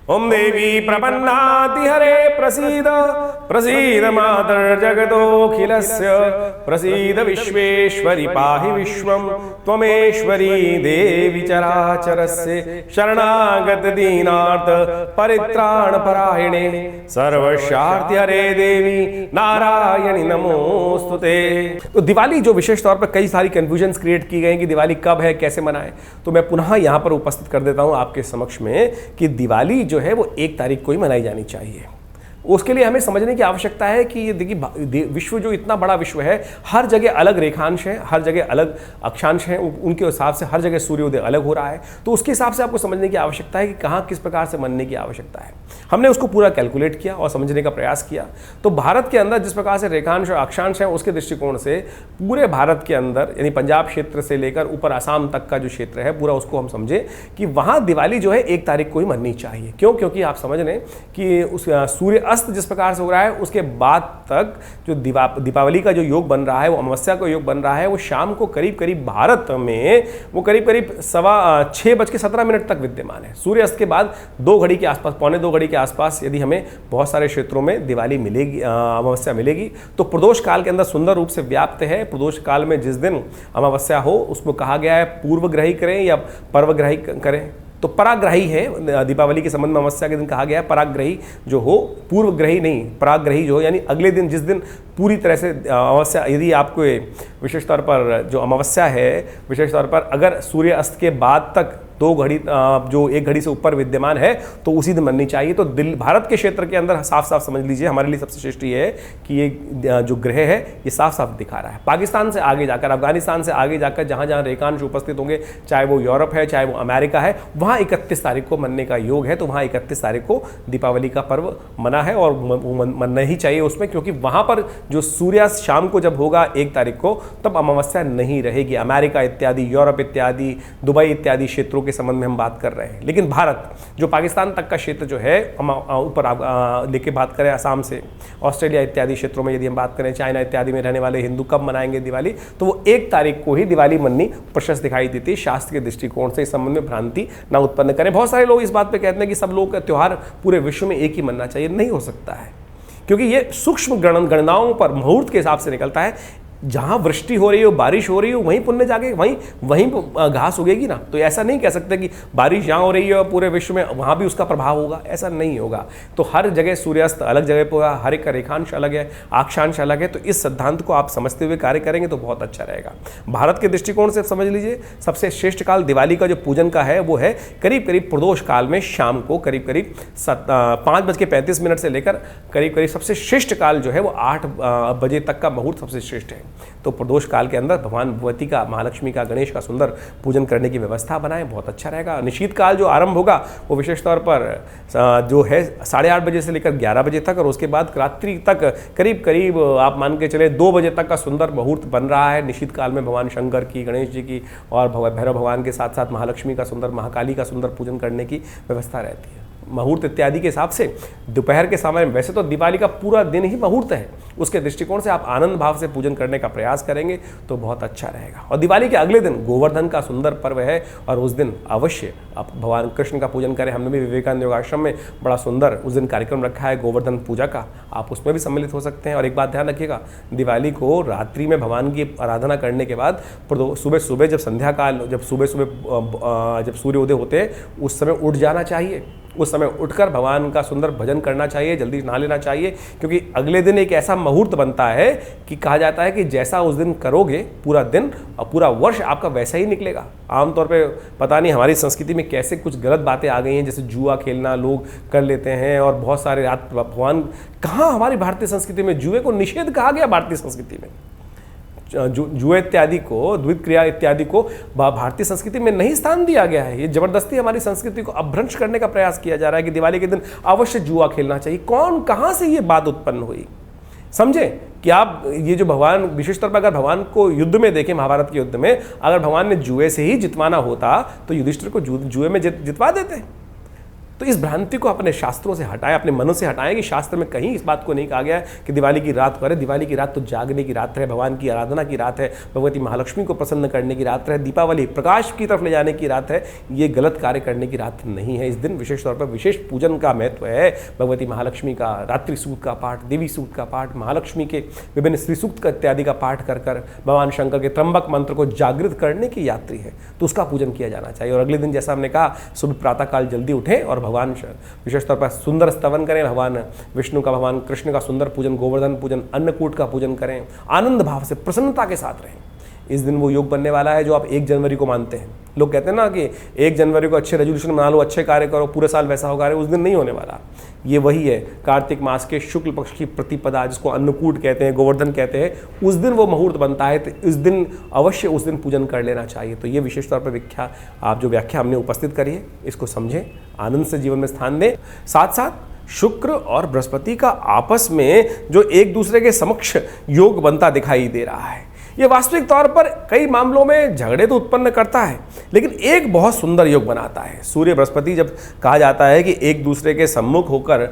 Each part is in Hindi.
ओम देवी प्रपन्नाति हरे प्रसीद प्रसीद मातर्जगतोऽखिलस्य प्रसीद विश्वेश्वरि पाहि विश्वं त्वमेश्वरी देवी चराचरस्य शरणागत दीनार्थ परित्राण परायणे सर्वशार्ति हरे देवी नारायणी नमोस्तुते। तो दिवाली जो विशेष तौर पर कई सारी कंफ्यूजन्स क्रिएट की गई कि दिवाली कब है, कैसे मनाएं, तो मैं पुनः यहां पर उपस्थित कर देता हूं आपके समक्ष में कि दिवाली जो है वो 1 तारीख को ही मनाई जानी चाहिए। उसके लिए हमें समझने की आवश्यकता है कि ये देखिए विश्व जो इतना बड़ा विश्व है, हर जगह अलग रेखांश हैं, हर जगह अलग अक्षांश हैं, उनके हिसाब से हर जगह सूर्योदय अलग हो रहा है। तो उसके हिसाब से आपको समझने की आवश्यकता है कि कहाँ किस प्रकार से मनने की आवश्यकता है। हमने उसको पूरा कैलकुलेट किया और समझने का प्रयास किया। तो भारत के अंदर जिस प्रकार से रेखांश और अक्षांश है, उसके दृष्टिकोण से पूरे भारत के अंदर यानी पंजाब क्षेत्र से लेकर ऊपर आसाम तक का जो क्षेत्र है पूरा, उसको हम समझे कि वहाँ दिवाली जो है 1 तारीख को ही मननी चाहिए। क्यों? क्योंकि आप समझ लें कि उस सूर्य अस्त जिस प्रकार से हो रहा है, उसके बाद तक जो दीपावली का जो योग बन रहा है, वो अमावस्या का योग बन रहा है, वो शाम को करीब करीब भारत में वो करीब करीब 6:17 तक विद्यमान है। सूर्य अस्त के बाद 2 घड़ी के आसपास, पौने 2 घड़ी के आसपास यदि हमें बहुत सारे क्षेत्रों में दिवाली मिलेगी, अमावस्या मिलेगी, तो प्रदोष काल के अंदर सुंदर रूप से व्याप्त है। प्रदोष काल में जिस दिन अमावस्या हो उसको कहा गया है पूर्वग्रही करें या पर्वग्रही करें। तो पराग्रही है, दीपावली के संबंध में अमावस्या के दिन कहा गया है पराग्रही जो हो, पूर्वग्रही नहीं, पराग्रही जो हो, यानी अगले दिन जिस दिन पूरी तरह से अमावस्या, यदि आपको विशेष तौर पर जो अमावस्या है विशेष तौर पर अगर सूर्य अस्त के बाद तक 2 घड़ी जो 1 घड़ी से ऊपर विद्यमान है तो उसी दिन मननी चाहिए। तो भारत के क्षेत्र के अंदर साफ साफ समझ लीजिए, हमारे लिए सबसे श्रेष्ठ ये है कि ये जो ग्रह है ये साफ साफ दिखा रहा है। पाकिस्तान से आगे जाकर, अफगानिस्तान से आगे जाकर जहाँ जहाँ रेखांश उपस्थित होंगे, चाहे वो यूरोप है चाहे वो अमेरिका है, वहाँ 31 तारीख को मनने का योग है। तो वहाँ 31 तारीख को दीपावली का पर्व मना है और मनना ही चाहिए उसमें, क्योंकि वहाँ पर जो सूर्यास्त शाम को जब होगा 1 तारीख को, तब अमावस्या नहीं रहेगी। अमेरिका इत्यादि, यूरोप इत्यादि, दुबई इत्यादि क्षेत्रों के संबंध में हम बात कर रहे हैं। लेकिन भारत जो पाकिस्तान तक का क्षेत्र जो है ऊपर लेके बात करें, असम से ऑस्ट्रेलिया इत्यादि क्षेत्रों में यदि हम बात करें, चाइना इत्यादि में रहने वाले हिंदू कब मनाएंगे दिवाली, तो वो 1 तारीख को ही दिवाली मननी प्रशस्त दिखाई देती है। शास्त्र के दृष्टिकोण से इस संबंध में भ्रांति ना उत्पन्न करें। बहुत सारे लोग इस बात पर कहते हैं कि सब लोग का त्यौहार पूरे विश्व में एक ही मनना चाहिए। नहीं हो सकता है, क्योंकि ये सूक्ष्म गणनाओं पर मुहूर्त के हिसाब से निकलता है। जहाँ वृष्टि हो रही हो, बारिश हो रही हो, वहीं पुण्य जाके वहीं घास उगेगी ना। तो ऐसा नहीं कह सकते कि बारिश जहाँ हो रही है पूरे विश्व में वहाँ भी उसका प्रभाव होगा, ऐसा नहीं होगा। तो हर जगह सूर्यास्त अलग जगह पर होगा, हर एक का रेखांश अलग है, अक्षांश अलग है। तो इस सिद्धांत को आप समझते हुए कार्य करेंगे तो बहुत अच्छा रहेगा। भारत के दृष्टिकोण से समझ लीजिए, सबसे श्रेष्ठ काल दिवाली का जो पूजन का है वो है करीब करीब प्रदोष काल में शाम को करीब करीब 5:35 से लेकर करीब करीब सबसे श्रेष्ठ काल जो है वो 8 बजे तक का मुहूर्त सबसे श्रेष्ठ है। तो प्रदोष काल के अंदर भगवान भगवती का, महालक्ष्मी का, गणेश का सुंदर पूजन करने की व्यवस्था बनाएं, बहुत अच्छा रहेगा। निशीत काल जो आरंभ होगा वो विशेष तौर पर जो है 8:30 बजे से लेकर 11 बजे तक, और उसके बाद रात्रि तक करीब करीब आप मान के चले 2 बजे तक का सुंदर मुहूर्त बन रहा है। निशीत काल में भगवान शंकर की, गणेश जी की और भैरव भगवान के साथ साथ महालक्ष्मी का सुंदर, महाकाली का सुंदर पूजन करने की व्यवस्था रहती है। मुहूर्त इत्यादि के हिसाब से दोपहर के समय में, वैसे तो दिवाली का पूरा दिन ही मुहूर्त है, उसके दृष्टिकोण से आप आनंद भाव से पूजन करने का प्रयास करेंगे तो बहुत अच्छा रहेगा। और दिवाली के अगले दिन गोवर्धन का सुंदर पर्व है और उस दिन अवश्य आप भगवान कृष्ण का पूजन करें। हमने भी विवेकानंद योगाश्रम में बड़ा सुंदर उस दिन कार्यक्रम रखा है गोवर्धन पूजा का, आप उसमें भी सम्मिलित हो सकते हैं। और एक बात ध्यान रखिएगा, दिवाली को रात्रि में भगवान की आराधना करने के बाद सुबह सुबह जब संध्या काल, जब सुबह सुबह जब सूर्योदय होते हैं उस समय उठ जाना चाहिए। उस समय उठकर भगवान का सुंदर भजन करना चाहिए, जल्दी नहा लेना चाहिए, क्योंकि अगले दिन एक ऐसा मुहूर्त बनता है कि कहा जाता है कि जैसा उस दिन करोगे पूरा दिन और पूरा वर्ष आपका वैसा ही निकलेगा। आमतौर पे पता नहीं हमारी संस्कृति में कैसे कुछ गलत बातें आ गई हैं, जैसे जुआ खेलना लोग कर लेते हैं और बहुत सारे रात भगवान, कहाँ हमारी भारतीय संस्कृति में जुए को निषेध कहा गया? भारतीय संस्कृति में जुए इत्यादि को, द्वित क्रिया इत्यादि को भारतीय संस्कृति में नहीं स्थान दिया गया है। ये जबरदस्ती हमारी संस्कृति को अपभ्रंश करने का प्रयास किया जा रहा है कि दिवाली के दिन अवश्य जुआ खेलना चाहिए। कौन, कहाँ से ये बात उत्पन्न हुई? समझे कि आप ये जो भगवान, विशेष तौर पर अगर भगवान को युद्ध में देखें, महाभारत के युद्ध में अगर भगवान ने जुए से ही जितवाना होता तो युधिष्ठिर को जुए में जितवा देते। तो इस भ्रांति को अपने शास्त्रों से हटाएं, अपने मनों से हटाएं कि शास्त्र में कहीं इस बात को नहीं कहा गया है कि दिवाली की रात को, अरे दिवाली की रात तो जागने की रात है, भगवान की आराधना की रात है, भगवती महालक्ष्मी को प्रसन्न करने की रात है, दीपावली प्रकाश की तरफ ले जाने की रात है। ये गलत कार्य करने की रात नहीं है। इस दिन विशेष तौर पर विशेष पूजन का महत्व है। भगवती महालक्ष्मी का रात्रि सूक्त का पाठ, देवी सूक्त का पाठ, महालक्ष्मी के विभिन्न श्री सूक्त इत्यादि का पाठ कर भगवान शंकर के त्र्यंबक मंत्र को जागृत करने की यात्री है, तो उसका पूजन किया जाना चाहिए। और अगले दिन जैसा हमने कहा, सुबह प्रातःकाल जल्दी उठें और भगवान विशेष तौर पर सुंदर स्तवन करें, भगवान विष्णु का, भगवान कृष्ण का सुंदर पूजन, गोवर्धन पूजन, अन्नकूट का पूजन करें, आनंद भाव से प्रसन्नता के साथ रहें। इस दिन वो योग बनने वाला है जो आप 1 जनवरी को मानते हैं। लोग कहते हैं ना कि 1 जनवरी को अच्छे रेजोल्यूशन बना लो, अच्छे कार्य करो, पूरे साल वैसा होगा। उस दिन नहीं होने वाला। ये वही है, कार्तिक मास के शुक्ल पक्ष की प्रतिपदा, जिसको अन्नकूट कहते हैं, गोवर्धन कहते हैं, उस दिन वो मुहूर्त बनता है। तो इस दिन अवश्य उस दिन पूजन कर लेना चाहिए। तो ये विशेष तौर पर जो व्याख्या हमने उपस्थित करी है, इसको समझें, आनंद से जीवन में स्थान दें। साथ साथ शुक्र और बृहस्पति का आपस में जो एक दूसरे के समक्ष योग बनता दिखाई दे रहा है, ये वास्तविक तौर पर कई मामलों में झगड़े तो उत्पन्न करता है, लेकिन एक बहुत सुंदर योग बनाता है। सूर्य बृहस्पति, जब कहा जाता है कि एक दूसरे के सम्मुख होकर,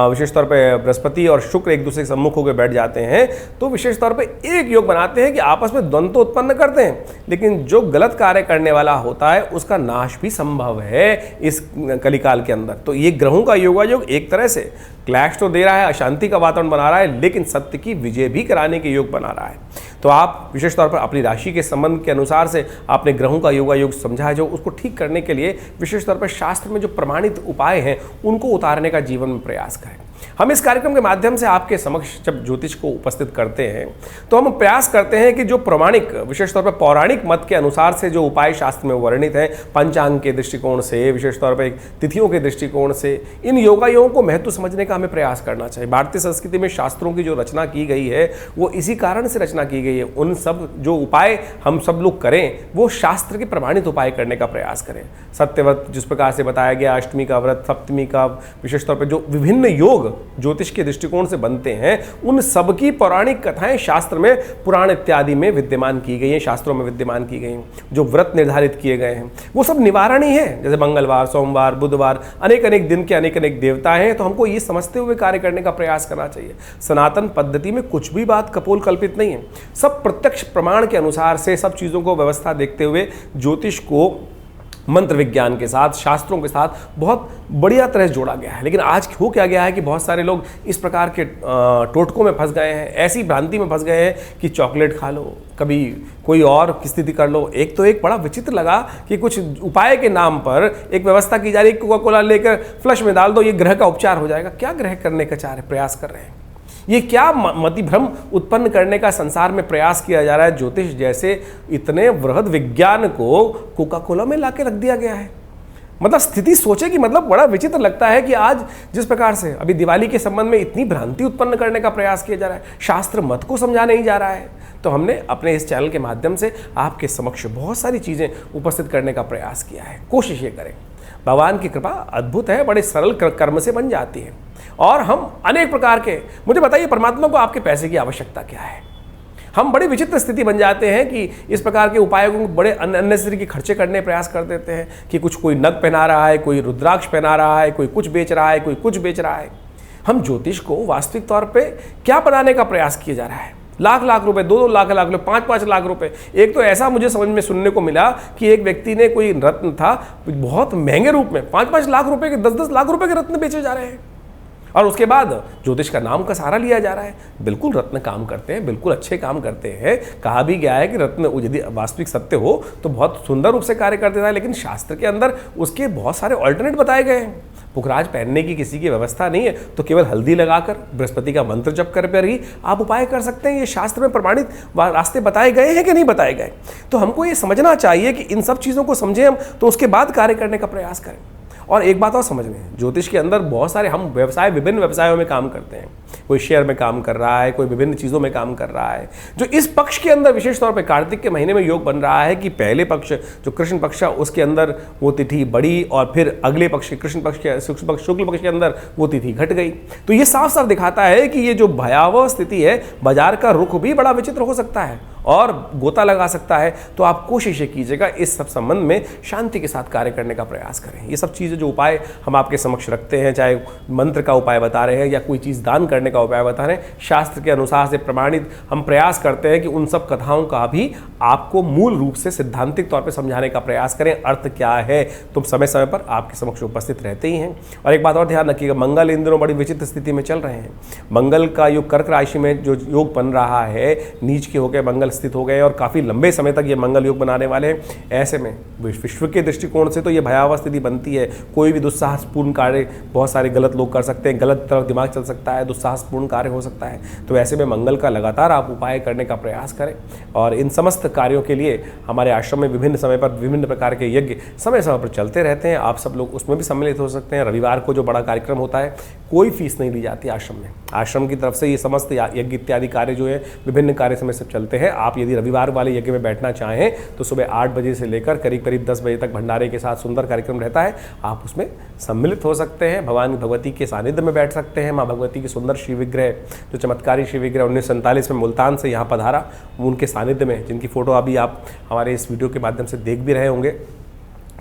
विशेष तौर पर बृहस्पति और शुक्र एक दूसरे के सम्मुख होकर बैठ जाते हैं, तो विशेष तौर पर एक योग बनाते हैं कि आपस में द्वंद्व तो उत्पन्न करते हैं, लेकिन जो गलत कार्य करने वाला होता है उसका नाश भी संभव है इस कलिकाल के अंदर। तो ये ग्रहों का योगायोग एक तरह से क्लैश तो दे रहा है, अशांति का वातावरण बना रहा है, लेकिन सत्य की विजय भी कराने के योग बना रहा है। तो आप विशेष तौर पर अपनी राशि के संबंध के अनुसार से आपने ग्रहों का योगायोग समझा है, जो उसको ठीक करने के लिए विशेष तौर पर शास्त्र में जो प्रमाणित उपाय हैं उनको उतारने का जीवन में प्रयास करें। हम इस कार्यक्रम के माध्यम से आपके समक्ष जब ज्योतिष को उपस्थित करते हैं तो हम प्रयास करते हैं कि जो प्रमाणिक, विशेष तौर पर पौराणिक मत के अनुसार से जो उपाय शास्त्र में वर्णित है, पंचांग के दृष्टिकोण से, विशेष तौर पर तिथियों के दृष्टिकोण से, इन योगायोगों को महत्व समझने का हमें प्रयास करना चाहिए। भारतीय संस्कृति में शास्त्रों की जो रचना की गई है वो इसी कारण से रचना की गई है। उन सब जो उपाय हम सब लोग करें वो शास्त्र के प्रमाणित उपाय करने का प्रयास करें। सत्यव्रत जिस प्रकार से बताया गया, अष्टमी का व्रत, सप्तमी का, विशेष तौर पर जो विभिन्न योग ज्योतिष के दृष्टिकोण से बनते हैं, उन सबकी पौराणिक कथाएं शास्त्र में, पुराण इत्यादि में विद्यमान की गई हैं, शास्त्रों में विद्यमान की गई हैं। जो व्रत निर्धारित किए गए हैं वो सब निवारण ही है, जैसे मंगलवार, सोमवार, बुधवार, अनेक अनेक दिन के अनेक अनेक देवता हैं। तो हमको ये समझते हुए कार्य करने का प्रयास करना चाहिए। सनातन पद्धति में कुछ भी बात कपोल कल्पित नहीं है, सब प्रत्यक्ष प्रमाण के अनुसार से सब चीज़ों को व्यवस्था देखते हुए ज्योतिष को मंत्र विज्ञान के साथ, शास्त्रों के साथ बहुत बढ़िया तरह से जोड़ा गया है। लेकिन आज हो क्या गया है कि बहुत सारे लोग इस प्रकार के टोटकों में फंस गए हैं, ऐसी भ्रांति में फंस गए हैं कि चॉकलेट खा लो, कभी कोई और की स्थिति कर लो। एक तो एक बड़ा विचित्र लगा कि कुछ उपाय के नाम पर एक व्यवस्था की जा रही है, कोका कोला लेकर फ्लश में डाल दो, ये ग्रह का उपचार हो जाएगा। क्या ग्रह करने का प्रयास कर रहे हैं? ये क्या मतिभ्रम उत्पन्न करने का संसार में प्रयास किया जा रहा है? ज्योतिष जैसे इतने वृहद विज्ञान को कोका कोला में लाके रख दिया गया है। मतलब स्थिति सोचे कि मतलब बड़ा विचित्र लगता है कि आज जिस प्रकार से अभी दिवाली के संबंध में इतनी भ्रांति उत्पन्न करने का प्रयास किया जा रहा है, शास्त्र मत को समझा नहीं जा रहा है। तो हमने अपने इस चैनल के माध्यम से आपके समक्ष बहुत सारी चीज़ें उपस्थित करने का प्रयास किया है। कोशिश ये करें, भगवान की कृपा अद्भुत है, बड़े सरल कर्म से बन जाती है। और हम अनेक प्रकार के, मुझे बताइए परमात्मा को आपके पैसे की आवश्यकता क्या है? हम बड़ी विचित्र स्थिति बन जाते हैं कि इस प्रकार के उपायों को बड़े अननेसेसरी के खर्चे करने प्रयास कर देते हैं कि कुछ कोई नग पहना रहा है, कोई रुद्राक्ष पहना रहा है, कोई कुछ बेच रहा है, कोई कुछ बेच रहा है। हम ज्योतिष को वास्तविक तौर पे क्या बनाने का प्रयास किया जा रहा है? लाख लाख रुपए, 2-2 लाख रुपए, 5-5 लाख रुपए। एक तो ऐसा मुझे समझ में सुनने को मिला कि एक व्यक्ति ने, कोई रत्न था बहुत महंगे रूप में, 5-5 लाख रुपए के, 10-10 लाख रुपए के रत्न बेचे जा रहे हैं। और उसके बाद ज्योतिष का नाम का सहारा लिया जा रहा है। बिल्कुल रत्न काम करते हैं, बिल्कुल अच्छे काम करते हैं। कहा भी गया है कि रत्न यदि वास्तविक सत्य हो तो बहुत सुंदर रूप से कार्य कर देता है, लेकिन शास्त्र के अंदर उसके बहुत सारे ऑल्टरनेट बताए गए हैं। पुखराज पहनने की किसी की व्यवस्था नहीं है तो केवल हल्दी लगाकर, बृहस्पति का मंत्र जप कर ही आप उपाय कर सकते हैं। ये शास्त्र में प्रमाणित रास्ते बताए गए हैं कि नहीं बताए गए? तो हमको ये समझना चाहिए कि इन सब चीज़ों को समझें हम, तो उसके बाद कार्य करने का प्रयास करें। और एक बात और समझ लें, ज्योतिष के अंदर बहुत सारे हम विभिन्न व्यवसायों में काम करते हैं। कोई शेयर में काम कर रहा है, कोई विभिन्न चीज़ों में काम कर रहा है। जो इस पक्ष के अंदर विशेष तौर पे कार्तिक के महीने में योग बन रहा है कि पहले पक्ष जो कृष्ण पक्ष है उसके अंदर वो तिथि बढ़ी और फिर अगले पक्ष कृष्ण पक्ष के शुक्ल पक्ष के अंदर वो तिथि घट गई। तो ये साफ साफ दिखाता है कि ये जो भयावह स्थिति है, बाजार का रुख भी बड़ा विचित्र हो सकता है और गोता लगा सकता है, तो आप कोशिश कीजिएगा इस सब संबंध में शांति के साथ कार्य करने का प्रयास करें। ये सब चीज़ें जो उपाय हम आपके समक्ष रखते हैं, चाहे मंत्र का उपाय बता रहे हैं या कोई चीज़ दान करने का उपाय बता रहे हैं, शास्त्र के अनुसार से प्रमाणित हम प्रयास करते हैं कि उन सब कथाओं का भी आपको मूल रूप से सिद्धांतिक तौर पर समझाने का प्रयास करें। अर्थ क्या है तो समय समय पर आपके समक्ष उपस्थित रहते ही हैं। और एक बात और ध्यान रखिएगा, मंगल इन दिनों बड़ी विचित्र स्थिति में चल रहे हैं। मंगल का योग कर्क राशि में जो योग बन रहा है, नीच के होकर मंगल स्थित हो गए और काफ़ी लंबे समय तक ये मंगल योग बनाने वाले हैं। ऐसे में विश्व के दृष्टिकोण से तो ये भयावह स्थिति बनती है। कोई भी दुस्साहसपूर्ण कार्य बहुत सारे गलत लोग कर सकते हैं, गलत तरफ दिमाग चल सकता है, दुस्साहसपूर्ण कार्य हो सकता है। तो ऐसे में मंगल का लगातार आप उपाय करने का प्रयास करें। और इन समस्त कार्यों के लिए हमारे आश्रम में विभिन्न समय पर विभिन्न प्रकार के यज्ञ समय समय पर चलते रहते हैं। आप सब लोग उसमें भी सम्मिलित हो सकते हैं। रविवार को जो बड़ा कार्यक्रम होता है, कोई फीस नहीं ली जाती आश्रम में। आश्रम की तरफ से ये समस्त यज्ञ इत्यादि कार्य जो है विभिन्न कार्य समय से चलते हैं। आप यदि रविवार वाले यज्ञ में बैठना चाहें तो सुबह 8 बजे से लेकर करीब करीब 10 बजे तक भंडारे के साथ सुंदर कार्यक्रम रहता है। आप उसमें सम्मिलित हो सकते हैं। भगवान भगवती के सानिध्य में बैठ सकते हैं। माँ भगवती की सुंदर शिव विग्रह, जो चमत्कारी शिव विग्रह 1947 में मुल्तान से यहाँ पधारा, उनके सानिध्य में, जिनकी फोटो अभी आप हमारे इस वीडियो के माध्यम से देख भी रहे होंगे,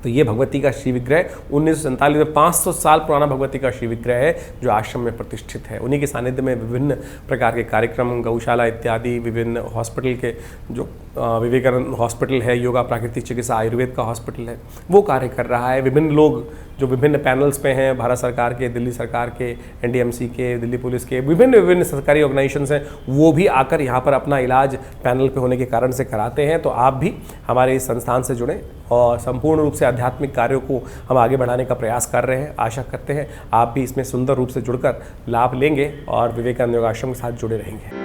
तो ये भगवती का शिव विग्रह 1947 में 500 साल पुराना भगवती का शिव विग्रह है जो आश्रम में प्रतिष्ठित है। उन्हीं के सानिध्य में विभिन्न प्रकार के कार्यक्रम, गौशाला इत्यादि, विभिन्न हॉस्पिटल के जो विवेकानंद हॉस्पिटल है, योगा प्राकृतिक चिकित्सा आयुर्वेद का हॉस्पिटल है, वो कार्य कर रहा है। विभिन्न लोग जो विभिन्न पैनल्स पे हैं, भारत सरकार के, दिल्ली सरकार के, एनडीएमसी के, दिल्ली पुलिस के, विभिन्न सरकारी ऑर्गेनाइजेशंस हैं, वो भी आकर यहाँ पर अपना इलाज पैनल पे होने के कारण से कराते हैं। तो आप भी हमारे इस संस्थान से जुड़ें और संपूर्ण रूप से आध्यात्मिक कार्यों को हम आगे बढ़ाने का प्रयास कर रहे हैं। आशा करते हैं आप भी इसमें सुंदर रूप से जुड़कर लाभ लेंगे और विवेकानंद योगाश्रम के साथ जुड़े रहेंगे।